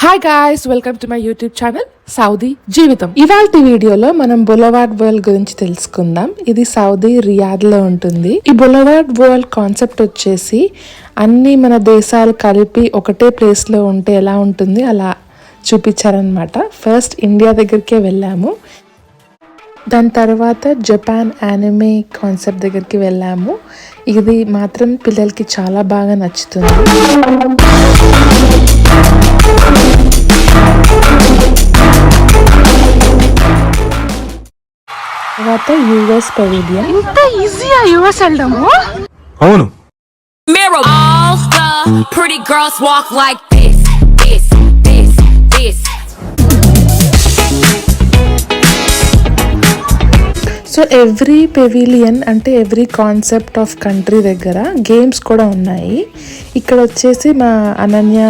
Hi guys, welcome to my YouTube channel Saudi జీవితం. ఇవాల్టి వీడియోలో మనం బులవార్డ్ వరల్డ్ గురించి తెలుసుకుందాం. ఇది సౌదీ రియాద్లో ఉంటుంది. ఈ బులవార్డ్ వరల్డ్ కాన్సెప్ట్ వచ్చేసి అన్ని మన దేశాలు కలిపి ఒకటే ప్లేస్లో ఉంటే ఎలా ఉంటుంది అలా చూపించారనమాట. ఫస్ట్ ఇండియా దగ్గరికే వెళ్ళాము, దాని తర్వాత జపాన్ యానిమే కాన్సెప్ట్ దగ్గరికి వెళ్ళాము. ఇది మాత్రం పిల్లలకి చాలా బాగా నచ్చుతుంది. తర్వాత యుఎస్ పెవిలియన్. ఇంత ఈజీగా యుఎస్ వెళ్ళడము? అవును. All the pretty girls walk like this, this, this, this. So every pavilion అంటే ఎవ్రీ కాన్సెప్ట్ ఆఫ్ కంట్రీ దగ్గర గేమ్స్ కూడా ఉన్నాయి. ఇక్కడ వచ్చేసి మా అనన్య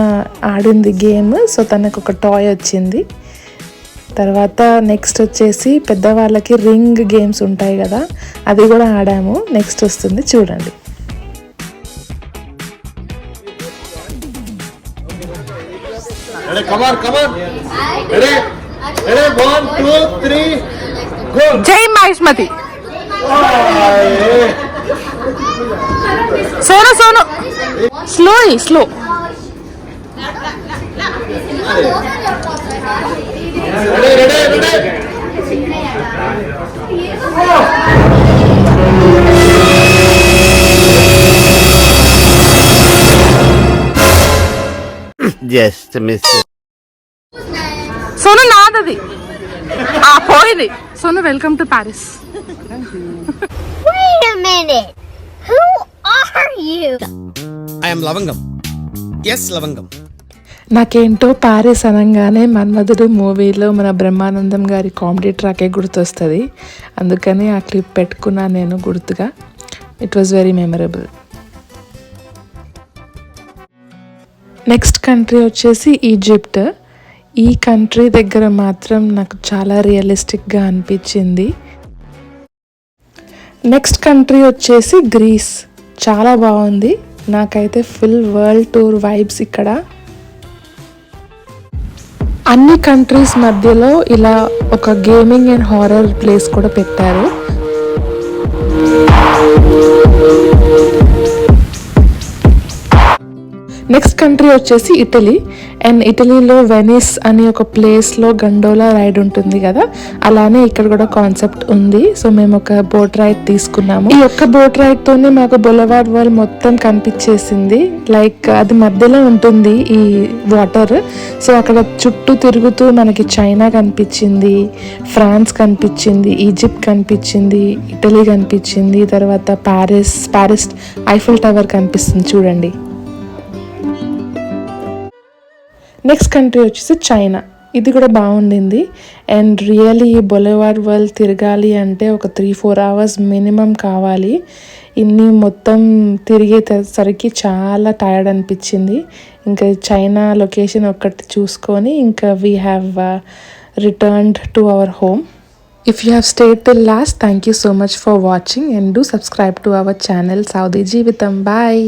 ఆడింది గేమ్, సో తనకు ఒక టాయ్ వచ్చింది. తర్వాత నెక్స్ట్ వచ్చేసి పెద్దవాళ్ళకి రింగ్ గేమ్స్ ఉంటాయి కదా, అది కూడా ఆడాము. నెక్స్ట్ వస్తుంది చూడండి. జై Mahishmati. Sonu Sonu slow slow. Just miss it. Sonu నాదది పోయింది. Sonu welcome to Paris. Wait a minute. Who are you? I am Lavangam. Yes, Lavangam. నాకేంటో ప్యారిస్ అనగానే మన్మధుడు మూవీలో మన బ్రహ్మానందం గారి కామెడీ ట్రాకే గుర్తొస్తుంది. అందుకని ఆ క్లిప్ పెట్టుకున్నా నేను గుర్తుగా. It was very memorable. Next country వచ్చేసి ఈజిప్ట్. ఈ కంట్రీ దగ్గర మాత్రం నాకు చాలా రియలిస్టిక్గా అనిపించింది. నెక్స్ట్ కంట్రీ వచ్చేసి గ్రీస్. చాలా బాగుంది, నాకైతే ఫుల్ వరల్డ్ టూర్ వైబ్స్ ఇక్కడ. అన్ని కంట్రీస్ మధ్యలో ఇలా ఒక గేమింగ్ అండ్ హారర్ ప్లేస్ కూడా పెట్టారు. నెక్స్ట్ కంట్రీ వచ్చేసి ఇటలీ. అండ్ ఇటలీలో వెనిస్ అనే ఒక ప్లేస్లో గండోలా రైడ్ ఉంటుంది కదా, అలానే ఇక్కడ కూడా కాన్సెప్ట్ ఉంది. సో మేము ఒక బోట్ రైడ్ తీసుకున్నాము. ఈ ఒక్క బోట్ రైడ్తోనే మాకు బులవార్డ్ వరల్డ్ మొత్తం కనిపించేసింది. లైక్ అది మధ్యలో ఉంటుంది ఈ వాటర్. సో అక్కడ చుట్టూ తిరుగుతూ మనకి చైనా కనిపించింది, ఫ్రాన్స్ కనిపించింది, ఈజిప్ట్ కనిపించింది, ఇటలీ కనిపించింది, తర్వాత ప్యారిస్ ఐఫిల్ టవర్ కనిపిస్తుంది చూడండి. నెక్స్ట్ కంట్రీ వచ్చేసి చైనా. ఇది కూడా బాగుండింది. అండ్ రియల్లీ ఈ బులవార్డ్ వరల్డ్ తిరగాలి అంటే ఒక 3-4 అవర్స్ మినిమం కావాలి. ఇన్ని మొత్తం తిరిగేసరికి చాలా టైర్డ్ అనిపించింది. ఇంకా చైనా లొకేషన్ ఒక్కటి చూసుకొని ఇంకా we have returned to our home. If you have stayed till last, thank you so much for watching and do subscribe to our channel Saudi Jeevitam. Bye.